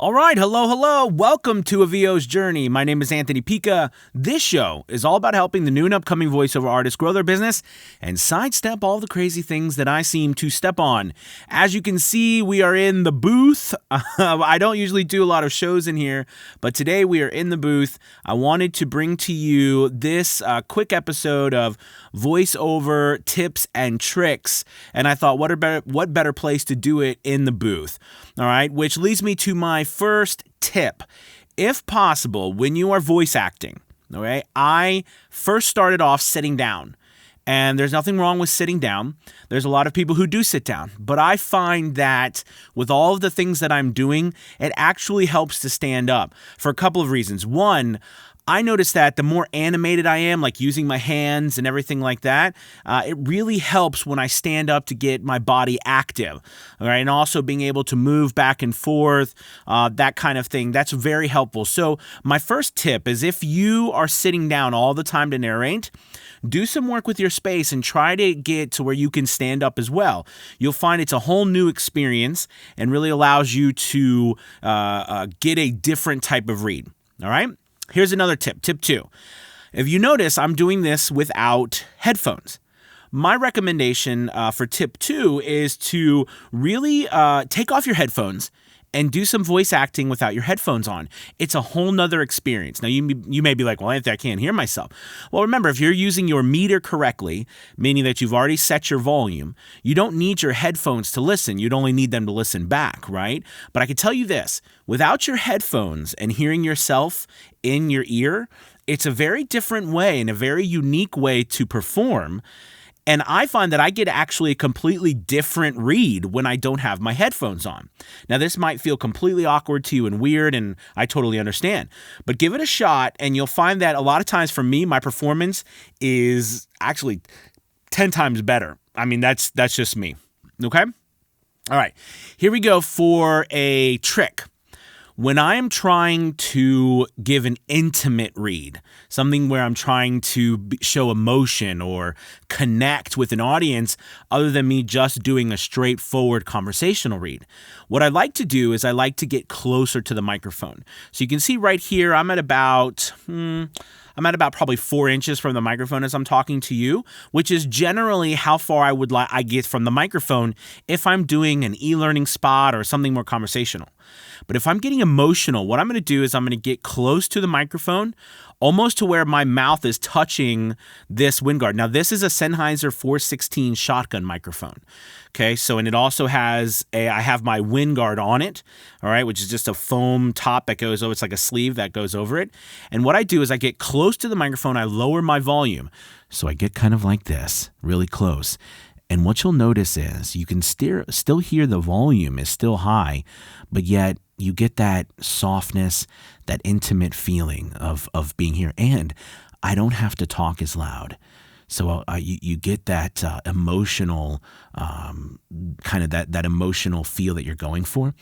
All right, hello. Welcome to A VO's Journey. My name is Anthony Pica. This show is all about helping the new and upcoming voiceover artists grow their business and sidestep all the crazy things that I seem to step on. As you can see, we are in the booth. I don't usually do a lot of shows in here, but today we are in the booth. I wanted to bring to you this quick episode of voiceover tips and tricks, and I thought, what better place to do it in the booth? All right, which leads me to my first tip. If possible, when you are voice acting, okay, I first started off sitting down. And there's nothing wrong with sitting down. There's a lot of people who do sit down. But I find that with all of the things that I'm doing, it actually helps to stand up for a couple of reasons. One, I noticed that the more animated I am, like using my hands and everything like that, it really helps when I stand up to get my body active, all right? And also being able to move back and forth, that kind of thing, that's very helpful. So my first tip is if you are sitting down all the time to narrate, do some work with your space and try to get to where you can stand up as well. You'll find it's a whole new experience and really allows you to get a different type of read, all right? Here's another tip, tip 2. If you notice, I'm doing this without headphones. My recommendation for tip 2 is to really take off your headphones and do some voice acting without your headphones on. It's a whole nother experience. Now, you may be like, well, Anthony, I can't hear myself. Well, remember, if you're using your meter correctly, meaning that you've already set your volume, you don't need your headphones to listen. You'd only need them to listen back, right? But I can tell you this, without your headphones and hearing yourself in your ear, it's a very different way and a very unique way to perform. And I find that I get actually a completely different read when I don't have my headphones on. Now, this might feel completely awkward to you and weird, and I totally understand. But give it a shot, and you'll find that a lot of times for me, my performance is actually 10 times better. I mean, that's just me, okay? All right, here we go for a trick. When I am trying to give an intimate read, something where I'm trying to show emotion or connect with an audience other than me just doing a straightforward conversational read, what I like to do is I like to get closer to the microphone. So you can see right here, I'm at about probably 4 inches from the microphone as I'm talking to you, which is generally how far I get from the microphone if I'm doing an e-learning spot or something more conversational. But if I'm getting emotional, what I'm going to do is I'm going to get close to the microphone, almost to where my mouth is touching this wind guard. Now, this is a Sennheiser 416 shotgun microphone. Okay, so, and it also has I have my wind guard on it, all right, which is just a foam top that goes over, it's like a sleeve that goes over it. And what I do is I get close to the microphone, I lower my volume. So I get kind of like this, really close. And what you'll notice is you can still hear the volume is still high, but yet you get that softness, that intimate feeling of being here. And I don't have to talk as loud. So you get that emotional, kind of that emotional feel that you're going for.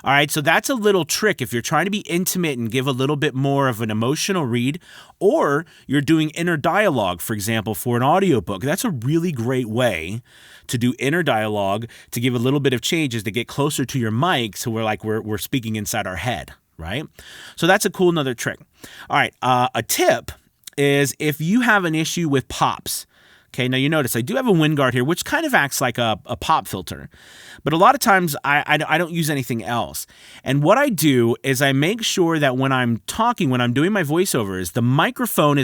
All right, so that's a little trick. If you're trying to be intimate and give a little bit more of an emotional read, or you're doing inner dialogue, for example, for an audiobook, that's a really great way to do inner dialogue, to give a little bit of changes, to get closer to your mic so we're speaking inside our head, right? So that's a cool another trick. All right, a tip is if you have an issue with pops. Okay, now you notice I do have a wind guard here, which kind of acts like a pop filter. But a lot of times I don't use anything else. And what I do is I make sure that when I'm talking, when I'm doing my voiceovers, the microphone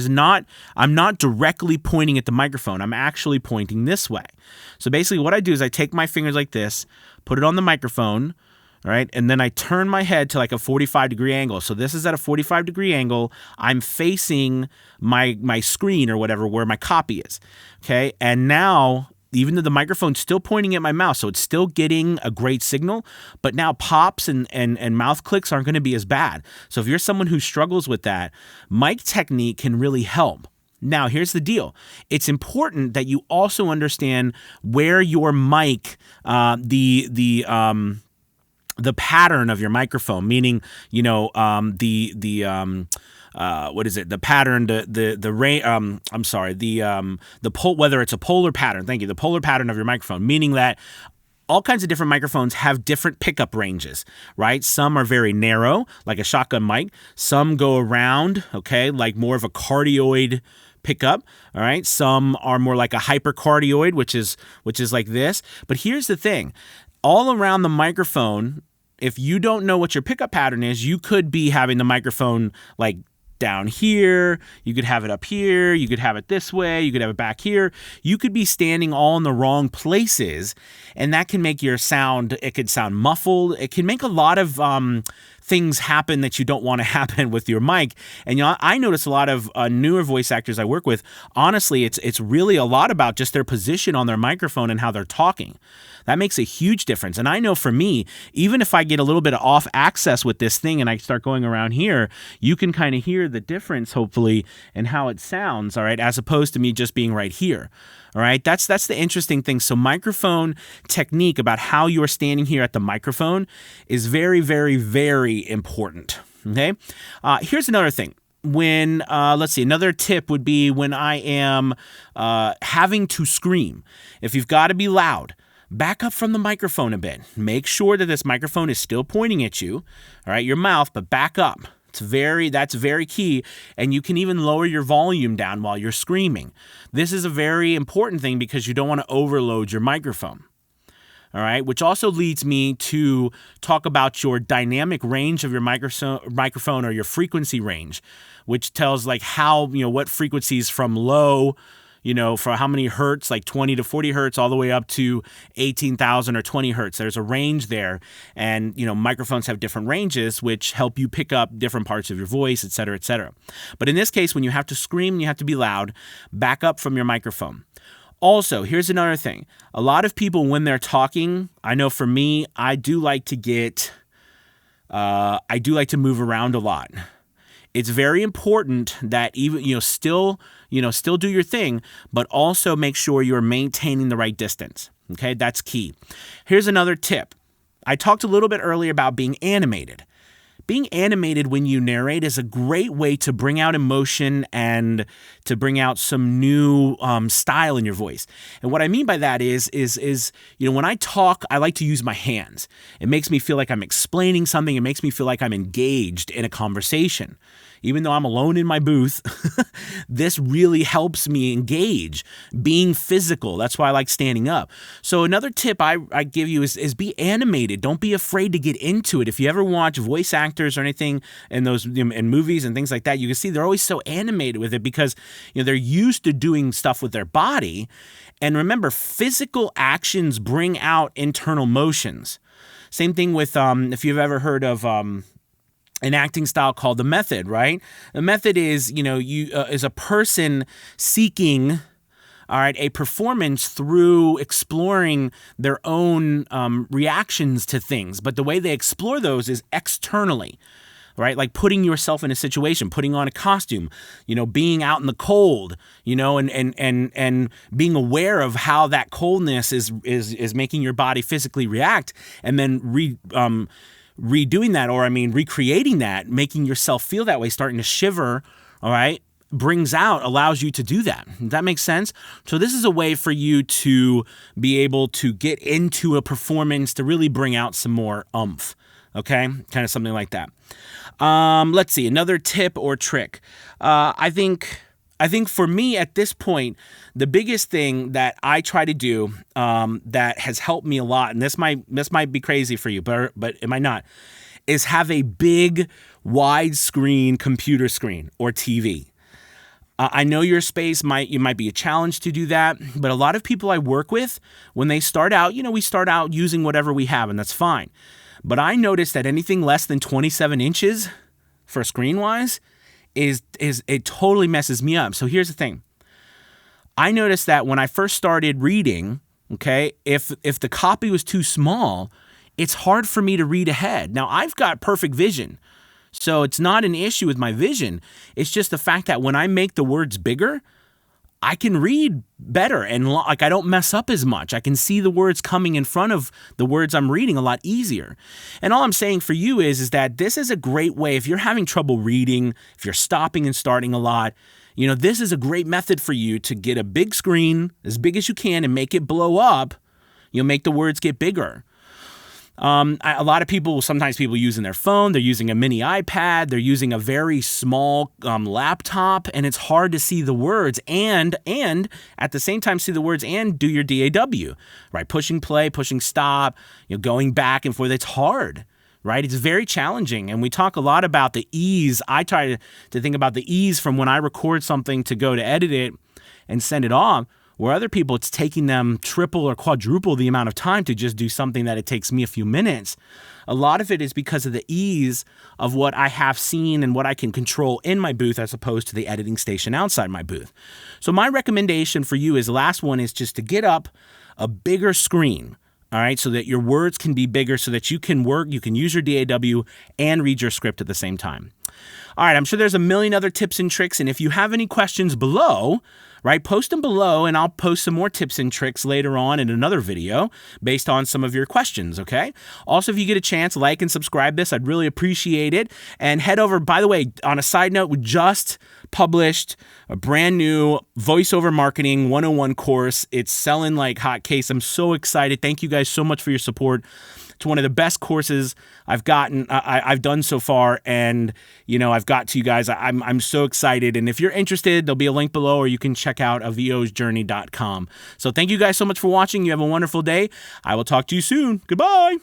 I'm not directly pointing at the microphone. I'm actually pointing this way. So basically what I do is I take my fingers like this, put it on the microphone, all right, and then I turn my head to like a 45-degree angle. So this is at a 45-degree angle. I'm facing my screen or whatever where my copy is, okay? And now, even though the microphone's still pointing at my mouth, so it's still getting a great signal, but now pops and mouth clicks aren't going to be as bad. So if you're someone who struggles with that, mic technique can really help. Now, here's the deal. It's important that you also understand where your mic, the pattern of your microphone, meaning, the pattern, whether it's a polar pattern, thank you, the polar pattern of your microphone, meaning that all kinds of different microphones have different pickup ranges, right? Some are very narrow, like a shotgun mic. Some go around, okay, like more of a cardioid pickup, all right? Some are more like a hypercardioid, which is like this. But here's the thing. All around the microphone, if you don't know what your pickup pattern is, you could be having the microphone like down here, you could have it up here, you could have it this way, you could have it back here. You could be standing all in the wrong places, and that can make your sound, it could sound muffled. It can make a lot of things happen that you don't want to happen with your mic. And I notice a lot of newer voice actors I work with, honestly, it's really a lot about just their position on their microphone and how they're talking. That makes a huge difference. And I know for me, even if I get a little bit of off access with this thing and I start going around here, you can kind of hear the difference, hopefully, in how it sounds, all right, as opposed to me just being right here. All right, that's the interesting thing. So microphone technique about how you are standing here at the microphone is very, very, very important. Okay, here's another thing. When, let's see, another tip would be when I am having to scream. If you've got to be loud, back up from the microphone a bit. Make sure that this microphone is still pointing at you, all right, your mouth, but back up. That's very key, and you can even lower your volume down while you're screaming. This is a very important thing because you don't want to overload your microphone. All right, which also leads me to talk about your dynamic range of your microphone or your frequency range, which tells like how, what frequencies from low, for how many hertz, like 20 to 40 hertz, all the way up to 18,000 or 20 hertz. There's a range there. And, microphones have different ranges, which help you pick up different parts of your voice, et cetera, et cetera. But in this case, when you have to scream, you have to be loud, back up from your microphone. Also, here's another thing. A lot of people, when they're talking, I know for me, I do like to move around a lot. It's very important that even, still do your thing, but also make sure you're maintaining the right distance. Okay, that's key. Here's another tip. I talked a little bit earlier about being animated. Being animated when you narrate is a great way to bring out emotion and to bring out some new style in your voice. And what I mean by that is when I talk, I like to use my hands. It makes me feel like I'm explaining something. It makes me feel like I'm engaged in a conversation. Even though I'm alone in my booth, this really helps me engage, being physical. That's why I like standing up. So another tip I give you is be animated. Don't be afraid to get into it. If you ever watch voice actors or anything in movies and things like that, you can see they're always so animated with it because they're used to doing stuff with their body. And remember, physical actions bring out internal motions. Same thing with if you've ever heard of an acting style called the method, right? The method is, is a person seeking, all right, a performance through exploring their own reactions to things. But the way they explore those is externally, right? Like putting yourself in a situation, putting on a costume, being out in the cold, and being aware of how that coldness is making your body physically react, and then redoing that, recreating that, making yourself feel that way, starting to shiver, all right, allows you to do that. Does that make sense? So this is a way for you to be able to get into a performance to really bring out some more oomph, okay? Kind of something like that. Let's see, another tip or trick. I think for me at this point, the biggest thing that I try to do that has helped me a lot, and this might be crazy for you, but it might not, is have a big widescreen computer screen or TV. I know your space might be a challenge to do that, but a lot of people I work with, when they start out, we start out using whatever we have, and that's fine. But I noticed that anything less than 27 inches for screen-wise, it totally messes me up. So here's the thing. I noticed that when I first started reading, okay, if the copy was too small, it's hard for me to read ahead. Now, I've got perfect vision, so it's not an issue with my vision. It's just the fact that when I make the words bigger, I can read better and I don't mess up as much. I can see the words coming in front of the words I'm reading a lot easier. And all I'm saying for you is that this is a great way. If you're having trouble reading, if you're stopping and starting a lot, this is a great method for you to get a big screen as big as you can and make it blow up, You'll make the words get bigger. A lot of people, sometimes people using their phone, they're using a mini iPad, they're using a very small laptop, and it's hard to see the words and at the same time see the words and do your DAW, right? Pushing play, pushing stop, going back and forth. It's hard, right? It's very challenging. And we talk a lot about the ease. I try to think about the ease from when I record something to go to edit it and send it off. Where other people, it's taking them triple or quadruple the amount of time to just do something that it takes me a few minutes. A lot of it is because of the ease of what I have seen and what I can control in my booth as opposed to the editing station outside my booth. So my recommendation for you is, the last one is just to get up a bigger screen. All right, so that your words can be bigger so that you can work, you can use your DAW and read your script at the same time. All right, I'm sure there's a million other tips and tricks, and if you have any questions below, right, post them below, and I'll post some more tips and tricks later on in another video based on some of your questions, okay? Also, if you get a chance, like and subscribe this. I'd really appreciate it. And head over, by the way, on a side note, we just published a brand new voiceover marketing 101 course. It's selling like hotcakes. I'm so excited. Thank you guys so much for your support. It's one of the best courses I've done so far, and I've got to you guys. I'm so excited, and if you're interested, there'll be a link below, or you can check out VOsJourney.com. So thank you guys so much for watching. You have a wonderful day. I will talk to you soon. Goodbye.